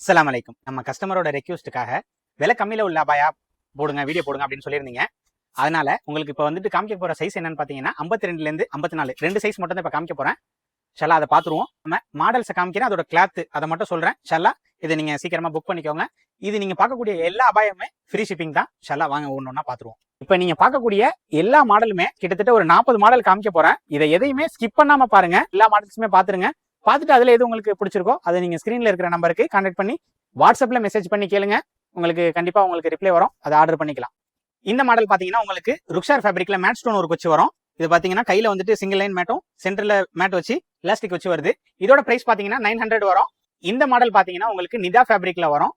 அஸ்ஸலாமு அலைக்கும். நம்ம கஸ்டமரோட ரெக்வஸ்ட்டுக்காக விலை கம்மியில உள்ள அபாயா போடுங்க, வீடியோ போடுங்க அப்படின்னு சொல்லியிருந்தீங்க. அதனால உங்களுக்கு இப்போ வந்துட்டு காமிக்க போற சைஸ் என்னன்னு பார்த்தீங்கன்னா 52லேருந்து 54 2 சைஸ் மட்டும் தான் இப்போ காமிக்க போறேன். ஷல்லா அதை பார்த்துருவோம். நம்ம மாடல்ஸை காமிக்கிறேன், அதோட கிளாத் அதை மட்டும் சொல்றேன். ஷல்லா இதை நீங்க சீக்கிரமா புக் பண்ணிக்கோங்க. இது நீங்க பார்க்கக்கூடிய எல்லா அபாயமே ஃப்ரீ ஷிப்பிங் தான். ஷல்லா வாங்க ஒன்று ஒன்றா பார்த்துருவோம். இப்போ நீங்க பார்க்கக்கூடிய எல்லா மாடலுமே கிட்டத்தட்ட ஒரு 40 மாடல் காமிக்க போறேன். இதை எதையுமே ஸ்கிப் பண்ணாம பாருங்க. எல்லா மாடல்ஸுமே பார்த்துருங்க. பார்த்துட்டு அதுல எது உங்களுக்கு பிடிச்சிருக்கோ அதை நீங்க ஸ்கிரீன்ல இருக்கிற நம்பருக்கு கான்டாக்ட் பண்ணி வாட்ஸ்அப்ல மெசேஜ் பண்ணி கேளுங்க. உங்களுக்கு கண்டிப்பா உங்களுக்கு ரிப்ளை வரும், அதை ஆர்டர் பண்ணிக்கலாம். இந்த மாடல் பாத்தீங்கன்னா உங்களுக்கு ருக்ஷார் ஃபேப்ரிக்ல மேட் ஸ்டோன் ஒர்க் வச்சு வரும். இது பாத்தீங்கன்னா கையில வந்துட்டு சிங்கிள் லைன் மேட்டும் சென்டர்ல மேட் வச்சு எலாஸ்டிக் வச்சு வருது. இதோட பிரைஸ் பாத்தீங்கன்னா 900 வரும். இந்த மாடல் பாத்தீங்கன்னா உங்களுக்கு நிதா ஃபேப்ரிக்ல வரும்.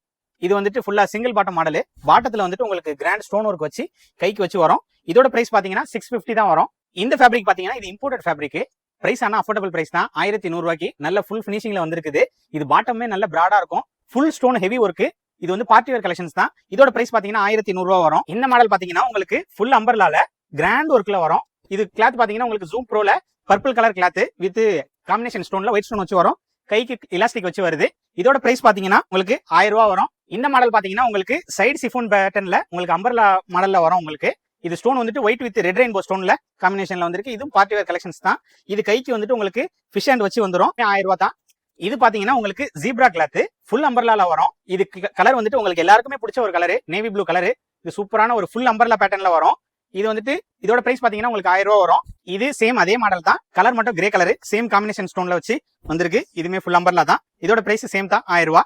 இது வந்துட்டு ஃபுல்லா சிங்கிள் பாட்டம் மாடல். பாட்டத்துல வந்துட்டு உங்களுக்கு கிராண்ட் ஸ்டோன் ஒர்க் வச்சு கைக்கு வச்சு வரும். இதோட பிரைஸ் பாத்தீங்கன்னா 650 தான் வரும். இந்த ஃபேப்ரிக் பாத்தீங்கன்னா இது இம்போர்ட்டட் ஃபேப்ரிக். பிரைஸ் ஆனா அஃபோர்டபிள் பிரைஸ் தான். 1100 ரூபாய்க்கு நல்ல ஃபுல் ஃபினிஷிங்ல வந்திருக்குது. இது பாட்டமே நல்ல பிராடா இருக்கும். Full stone heavy work. இது வந்து பார்ட்டி வேர் கலெக்ஷன்ஸ் தான். இதோட பிரைஸ் பாத்தீங்கன்னா 1100 ரூபா வரும். இந்த மாடல் பாத்தீங்கன்னா உங்களுக்கு ஃபுல் அம்பர்லால கிராண்ட் ஒர்க்ல வரும். இது கிளாத் பாத்தீங்கன்னா உங்களுக்கு ஜூம் ப்ரோல purple colour cloth with combination ஸ்டோன்ல ஒயிட் ஸ்டோன் வச்சு வரும். கைக்கு எலாஸ்டிக் வச்சு வருது. இதோட பிரைஸ் பாத்தீங்கன்னா உங்களுக்கு 1000 ரூபா வரும். இந்த மாடல் பாத்தீங்கன்னா உங்களுக்கு சைடு சிஃபோன் பேட்டர்ன்ல உங்களுக்கு அம்பர்லா மாடல்ல வரும். உங்களுக்கு இது ஸ்டோன் வந்துட்டு ஒயிட் வித் ரெட் ரெயின்போ ஸ்டோன்ல காம்பினேஷன்ல வந்திருக்கு. இதுவும் பார்ட்டி வேர் கலெக்ஷன்ஸ் தான். இது கைக்கு வந்துட்டு உங்களுக்கு ஃபிஷ் ஹேண்ட் வச்சு வந்துடும். 1000 ரூபா தான். இது பாத்தீங்கன்னா உங்களுக்கு ஜீப்ரா கிளாத் ஃபுல் அம்பர்லால வரும். இது கலர் வந்துட்டு உங்களுக்கு எல்லாருக்குமே பிடிச்ச ஒரு கலர், நேவி ப்ளூ கலர். இது சூப்பரான ஒரு ஃபுல் அம்பர்லா பேட்டர்ன்ல வரும். இது வந்துட்டு இதோட பிரைஸ் பாத்தீங்கன்னா உங்களுக்கு 1000 ரூபா வரும். இது சேம் அதே மாடல் தான். கலர் மட்டும் கிரே கலர், சேம் காம்பினேஷன் ஸ்டோன்ல வச்சு வந்திருக்கு. இதுமே ஃபுல் அம்பர்லா தான். இதோட பிரைஸ் சேம் தான், 1000 ரூபா.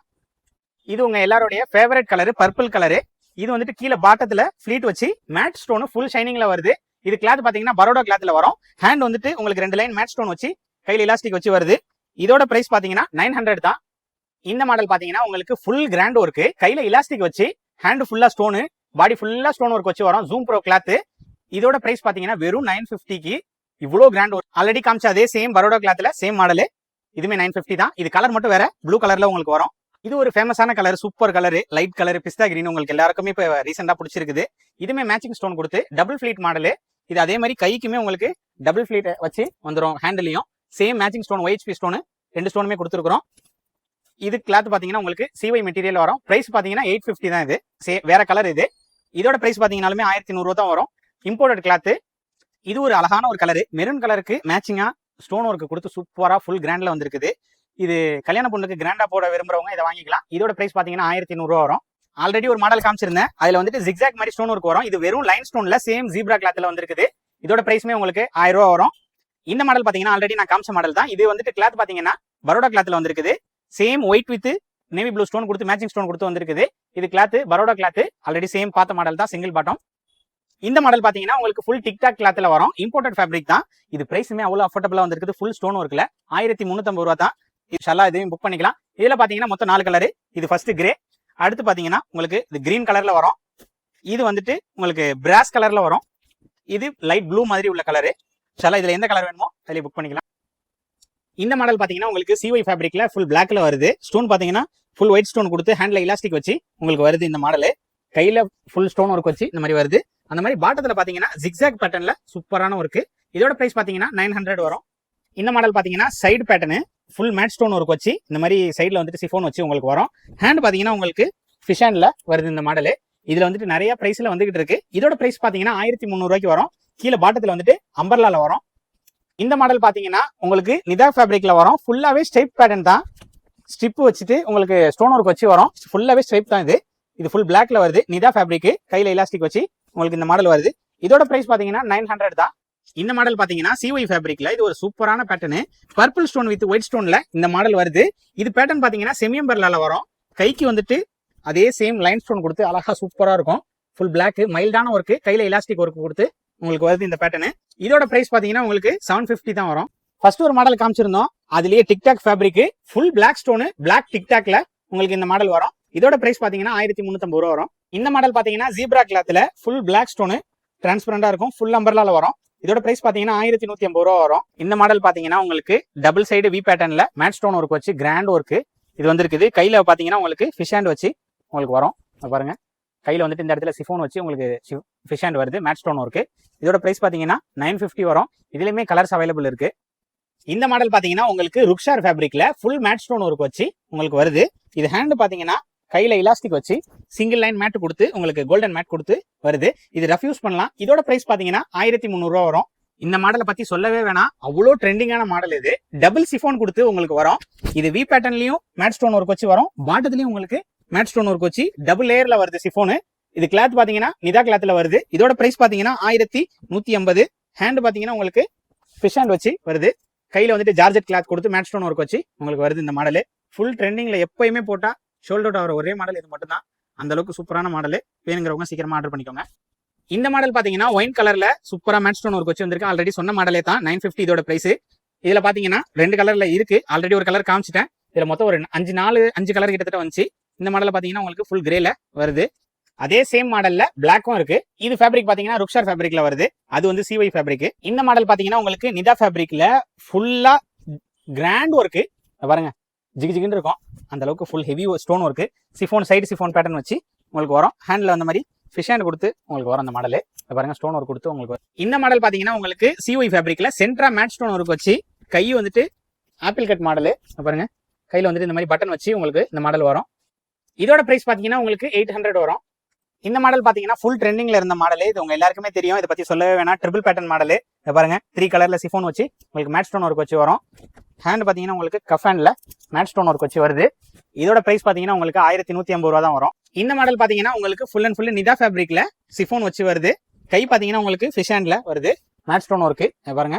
இது உங்க எல்லாருடைய ஃபேவரட் கலர், பர்பிள் கலர். இது வந்துட்டு கீழே பாட்டத்துல ஃபிளீட் வச்சு மேட் ஸ்டோன் ஃபுல் ஷைனிங்ல வருது. இது கிளாத் பாத்தீங்கன்னா பரோடா கிளாத்ல வரும். ஹேண்ட் வந்துட்டு உங்களுக்கு 2 லைன் மேட் ஸ்டோன் வச்சு கையில எலாஸ்டிக் வச்சு வருது. இதோட பிரைஸ் பாத்தீங்கன்னா 900 தான். இந்த மாடல் பாத்தீங்கன்னா உங்களுக்கு ஃபுல் கிராண்ட் ஒர்க், கையில எலாஸ்டிக் வச்சு ஹேண்ட் ஃபுல்லா ஸ்டோனு, பாடி ஃபுல்லா ஸ்டோன் ஒர்க் வச்சு வரும். Zoom bro cloth. இதோட பிரைஸ் பாத்தீங்கன்னா வெறும் 950க்கு இவ்வளோ கிராண்ட் ஒர்க். ஆல்ரெடி காமிச்ச அதே சேம் பரோடா கிளாத்ல சேம் மாடல். இதுமே 950 தான். இது கலர் மட்டும் வேற ப்ளூ கலர்ல உங்களுக்கு வரும். இது ஒரு ஃபேமஸான colour, super colour, light colour, pista green. உங்களுக்கு எல்லாருக்குமே இப்போ ரீசெண்டா பிடிச்சிருக்குது. இதுமே மேட்சிங் ஸ்டோன் கொடுத்து டபுள் ஃபிளீட் மாடல். இது அதே மாதிரி கைக்குமே உங்களுக்கு டபுள் ஃபிளீட் வச்சு வந்துடும். ஹேண்ட்லயும் same matching stone OHP stone 2 ஸ்டோனுமே கொடுத்துருக்கோம். இது கிளாத் பாத்தீங்கன்னா உங்களுக்கு CY மெட்டீரியல் வரும். பிரைஸ் பாத்தீங்கன்னா 850 தான். இது வேற கலர். இது இதோட பிரைஸ் பாத்தீங்கன்னாலுமே 1100 ரூபா தான் வரும். Imported cloth. இது ஒரு அழகான ஒரு கலர், மெரூன் கலருக்கு மேட்சிங்கா ஸ்டோன் ஒர்க் கொடுத்து சூப்பரா ஃபுல் கிராண்ட்ல வந்திருக்குது. இது கல்யாண பொண்ணுக்கு கிராண்டா போட விரும்புறவங்க இதை வாங்கிக்கலாம். இதோட பிரைஸ் பாத்தீங்கன்னா 1500 ரூபா வரும். ஆல்ரெடி ஒரு மாடல் காமிச்சிருந்தேன், அதுல வந்துட்டு ஜிக்ஸாக் மாதிரி ஸ்டோன் ஒர்க் வரும். இது வெறும் லைன் ஸ்டோன்ல சேம் ஜீப்ரா கிளாத்ல வந்திருக்குது. இதோட பிரைஸ்மே உங்களுக்கு 1000 ரூபா வரும். இந்த மாடல் பாத்தீங்கன்னா ஆல்ரெடி நான் காமிச்ச மாடல் தான். இது வந்துட்டு கிளாத் பாத்தீங்கன்னா பரோடா கிளாத்ல வந்திருக்குது. Same white with navy blue stone கொடுத்து மேட்சிங் ஸ்டோன் கொடுத்து வந்திருக்குது. இது cloth Baroda cloth. Already same பார்த்த மாடல் தான், சிங்கிள் பாட்டம். இந்த மாடல் பாத்தீங்கன்னா உங்களுக்கு ஃபுல் டிக்டாக் கிளாத்ல வரும். இம்போர்ட்டட் ஃபேப்ரிக் தான். இது பிரைஸ்மே அவ்வளவு அஃபோர்டபிளா வந்திருக்குது. ஃபுல் ஸ்டோன் ஒர்க்ல 1350 ரூபா தான். இன்ஷால்லா இதையும் புக் பண்ணிக்கலாம். இதுல பாத்தீங்கன்னா மொத்தம் 4 கலர். இது ஃபர்ஸ்ட் கிரே, அடுத்து பாத்தீங்கன்னா உங்களுக்கு இது கிரீன் கலர்ல வரும். இது வந்துட்டு உங்களுக்கு பிராஸ் கலர்ல வரும். இது லைட் ப்ளூ மாதிரி உள்ள கலரு. இன்ஷால்லா இதுல எந்த கலர் வேணுமோ அதுல புக் பண்ணிக்கலாம். இந்த மாடல் பாத்தீங்கன்னா உங்களுக்கு CY ஃபேப்ரிக்ல ஃபுல் பிளாக்ல வருது. ஸ்டோன் பாத்தீங்கன்னா ஃபுல் ஒயிட் ஸ்டோன் கொடுத்து ஹேண்ட்ல எலாஸ்டிக் வச்சு உங்களுக்கு வருது. இந்த மாடல் கையில ஃபுல் ஸ்டோன் ஒர்க் வச்சு இந்த மாதிரி வருது. அந்த மாதிரி பாட்டத்துல பாத்தீங்கன்னா ஜிக்ஸாக் பேட்டர்ன்ல சூப்பரான ஒர்க். இதோட பிரைஸ் பாத்தீங்கன்னா 900 வரும். இந்த மாடல் பாத்தீங்கன்னா சைடு பேட்டர்னு ஃபுல் மேட் ஸ்டோன் ஒர்க் வச்சு இந்த மாதிரி சைட்ல வந்துட்டு சிஃபோன் வச்சு உங்களுக்கு வரும். ஹேண்ட் பாத்தீங்கன்னா உங்களுக்கு ஃபிஷ் ஹேண்ட்ல வருது இந்த மாடல். இதுல வந்துட்டு நிறைய பிரைஸ்ல வந்துகிட்டு இருக்கு. இதோட பிரைஸ் பாத்தீங்கன்னா 1300 ரூபாய்க்கு வரும். கீழே பாட்டத்துல வந்துட்டு அம்பர்லால வரும். இந்த மாடல் பாத்தீங்கன்னா உங்களுக்கு நிதா ஃபேப்ரிக்ல வரும். ஃபுல்லாவே ஸ்ட்ரைப் பேட்டர்ன் தான். ஸ்ட்ரிப் வச்சுட்டு உங்களுக்கு ஸ்டோன் ஒர்க் வச்சு வரும். ஃபுல்லாவே ஸ்ட்ரைப் தான். இது ஃபுல் பிளாக்ல வருது. நிதா ஃபேப்ரிக் கையில எலாஸ்டிக் வச்சு உங்களுக்கு இந்த மாடல் வருது. இதோட பிரைஸ் பாத்தீங்கன்னா 900 தான். இந்த மாடல் பாத்தீங்கன்னா CY ஃபேப்ரிக்ல இது ஒரு சூப்பரான pattern, purple stone with white ஸ்டோன்ல இந்த மாடல் வருது. இது பேட்டர்ன் பாத்தீங்கன்னா செமியம்பர்லால வரும். கைக்கு வந்துட்டு அதே சேம் லைன் ஸ்டோன் கொடுத்து அழகா சூப்பரா இருக்கும். ஃபுல் பிளாக் மைல்டான ஒர்க், கையில எலாஸ்டிக் ஒர்க் கொடுத்து உங்களுக்கு வருது இந்த பேட்டர்ன். இதோட பிரைஸ் பாத்தீங்கன்னா உங்களுக்கு 750 தான் வரும். ஃபர்ஸ்ட் ஒரு மாடல் காமிச்சிருந்தோம், அதுலயே TikTok fabric full black stone, black டிக்டாக்ல உங்களுக்கு இந்த மாடல் வரும். இதோட பிரைஸ் பாத்தீங்கன்னா 1350 ரூபா வரும். இந்த மாடல் பாத்தீங்கன்னா ஜீப்ரா கிளாத்ல ஃபுல் பிளாக் ஸ்டோன் டிரான்ஸ்பரண்டா இருக்கும். ஃபுல் அம்பர்லால வரும். இதோட பிரைஸ் பாத்தீங்கன்னா 1150 ரூபா வரும். இந்த மாடல் பாத்தீங்கன்னா உங்களுக்கு டபுள் சைடு வி பேட்டர்ன்ல மேட் ஸ்டோன் ஒர்க் வச்சு கிராண்ட் ஒர்க் இது வந்திருக்குது. கையில பாத்தீங்கன்னா உங்களுக்கு ஃபிஷ் ஹேண்ட் வச்சு உங்களுக்கு வரும். பாருங்க, கையில வந்துட்டு இந்த இடத்துல சிஃபோன் வச்சு உங்களுக்கு ஃபிஷ் ஹேண்ட் வருது, மேட் ஸ்டோன் ஒர்க். இதோட பிரைஸ் பாத்தீங்கன்னா 950 வரும். இதுலயுமே கலர்ஸ் அவைலபிள் இருக்கு. இந்த மாடல் பாத்தீங்கன்னா உங்களுக்கு ருக்ஷார் ஃபேப்ரிக்ல ஃபுல் மேட் ஸ்டோன் ஒர்க் வச்சு உங்களுக்கு வருது. இது ஹேண்ட் பாத்தீங்கன்னா கையில இலாஸ்டிக் வச்சு சிங்கிள் லைன் மேட் கொடுத்து உங்களுக்கு கோல்டன் மேட் கொடுத்து வருது. இது ரெஃப்யூஸ் பண்ணலாம். இதோட பிரைஸ் பாத்தீங்கன்னா 1300 ரூபா வரும். இந்த மாடலை பத்தி சொல்லவே வேணாம், அவ்வளோ ட்ரெண்டிங்கான மாடல் இது. டபுள் சிஃபோன் கொடுத்து உங்களுக்கு வரும். இது வி பேட்டர்ன்லயும் மேட் ஸ்டோன் ஒர்க் வச்சு வரும், பாட்டத்துலயும் உங்களுக்கு மேட் ஸ்டோன் ஒர்க் வச்சு டபுள் லேயர்ல வருது சிஃபோனு. இது கிளாத் பாத்தீங்கன்னா நிதா கிளாத்ல வருது. இதோட பிரைஸ் பாத்தீங்கன்னா 1150. ஹேண்ட் பாத்தீங்கன்னா உங்களுக்கு ஃபிஷ் ஹேண்ட் வச்சு வருது. கையில வந்துட்டு ஜார்ஜெட் கிளாத் கொடுத்து மேட் ஸ்டோன் ஒர்க் வச்சு உங்களுக்கு வருது. இந்த மாடல் ஃபுல் ட்ரெண்டிங்ல எப்பயுமே போட்டா ஷோல்டர் அவுட் ஆகிற ஒரே மாடல் இது மட்டும் தான். அந்த அளவுக்கு சூப்பரான மாடல். வேணுங்கிறவங்க சீக்கிரமா ஆர்டர் பண்ணிக்கோங்க. இந்த மாடல் பாத்தீங்கன்னா ஒயின் கலர்ல சூப்பரா மேட் ஸ்டோன் ஒர்க் வச்சு வந்திருக்கு. ஆல்ரெடி சொன்ன மாடலே தான். 950 இதோட பிரைஸ். இதுல பாத்தீங்கன்னா 2 கலர்ல இருக்கு. ஆல்ரெடி ஒரு கலர் காமிச்சிட்டேன். இதுல மொத்தம் ஒரு 5 கலர் கிட்டத்தட்ட வந்துச்சு. இந்த மாடல் பாத்தீங்கன்னா உங்களுக்கு ஃபுல் கிரேல வருது. அதே சேம் மாடல்ல பிளாக்கும் இருக்கு. இது ஃபேப்ரிக் பாத்தீங்கன்னா ருக்ஷார் ஃபேப்ரிக்ல வருது. அது வந்து சிஒய் ஃபேப்ரிக். இந்த மாடல் பாத்தீங்கன்னா உங்களுக்கு நிதா ஃபேப்ரிக்ல ஃபுல்லா கிராண்ட் ஒர்க் பாருங்க, ஜிகு ஜிகுன்னு இருக்கும். அந்த அளவுக்கு full heavy stone work. Chiffon side chiffon pattern வச்சு உங்களுக்கு வரும். ஹேண்ட்ல அந்த மாதிரி ஃபிஷ் ஹேண்ட் கொடுத்து உங்களுக்கு வரும். அந்த மாடல் பாருங்க, ஸ்டோன் ஒர்க் கொடுத்து உங்களுக்கு வரும். இந்த மாடல் பாத்தீங்கன்னா உங்களுக்கு சிஒய் ஃபேப்ரிக்ல சென்ட்ரா மேட் ஸ்டோன் ஒர்க் வச்சு கை வந்துட்டு ஆப்பிள் கட் மாடல் பாருங்க. கையில வந்துட்டு இந்த மாதிரி பட்டன் வச்சு உங்களுக்கு இந்த மாடல் வரும். இதோட பிரைஸ் பாத்தீங்கன்னா உங்களுக்கு 800 வரும். இந்த மாடல் பாத்தீங்கன்னா ஃபுல் ட்ரெண்டிங்ல இருந்த மாடல். இது உங்க எல்லாருக்குமே தெரியும், இதை பத்தி சொல்லவே வேணாம். ட்ரிபிள் பேட்டர்ன் மாடல் பாருங்க. 3 கலர்ல சிஃபோன் வச்சு உங்களுக்கு மேட் ஸ்டோன் ஒர்க் வச்சு வரும். ஹேண்ட் பாத்தீங்கன்னா உங்களுக்கு கஃப் ஹேண்ட்ல மேட் ஸ்டோன் ஒர்க் வச்சு வருது. இதோட பிரைஸ் பாத்தீங்கன்னா உங்களுக்கு 1150 ரூபா தான் வரும். இந்த மாடல் பாத்தீங்கன்னா உங்களுக்கு ஃபுல் அண்ட் ஃபுல் நிதா ஃபேப்ரிக்ல சிஃபோன் வச்சு வருது. கை பாத்தீங்கன்னா உங்களுக்கு ஃபிஷ் ஹேண்ட்ல வருது. மேட் ஸ்டோன் ஒர்க் பாருங்க.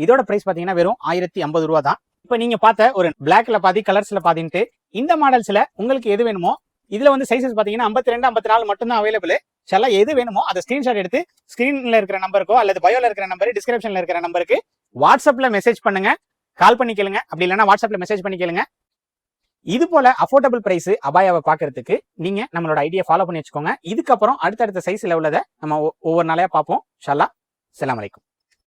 இதோட பிரைஸ் பாத்தீங்கன்னா வெறும் 1050 ரூபா தான். இப்ப நீங்க பார்த்த ஒரு பிளாக்ல பாதி கலர்ஸ்ல பாதின்ட்டு இந்த மாடல்ஸ்ல உங்களுக்கு எது வேணுமோ, இதுல வந்து சைசஸ் பாத்தீங்கன்னா 52, 54 மட்டும் தான் அவைலபிள். சில எது வேணுமோ அதை ஸ்கிரீன்ஷாட் எடுத்து ஸ்கிரீன்ல இருக்கிற நம்பருக்கோ அல்லது பயோல இருக்கிற நம்பர், டிஸ்கிரிப்ஷன்ல இருக்கிற நம்பருக்கு வாட்ஸ்அப்ல மெசேஜ் பண்ணுங்க, கால் பண்ணி கேளுங்க. அப்படி இல்லைன்னா வாட்ஸ்அப்ல மெசேஜ் பண்ணி கேளுங்க. இது போல அஃபோர்டபுள் பிரைஸ் அபாயாவை பாக்குறதுக்கு நீங்க நம்மளோட ஐடியா ஃபாலோ பண்ணி வச்சுக்கோங்க. இதுக்கப்புறம் அடுத்தடுத்த சைஸ்ல உள்ளதை நம்ம ஒவ்வொரு நாளையா பார்ப்போம். இன்ஷா அல்லாஹ். அஸ்ஸலாமு அலைக்கும்.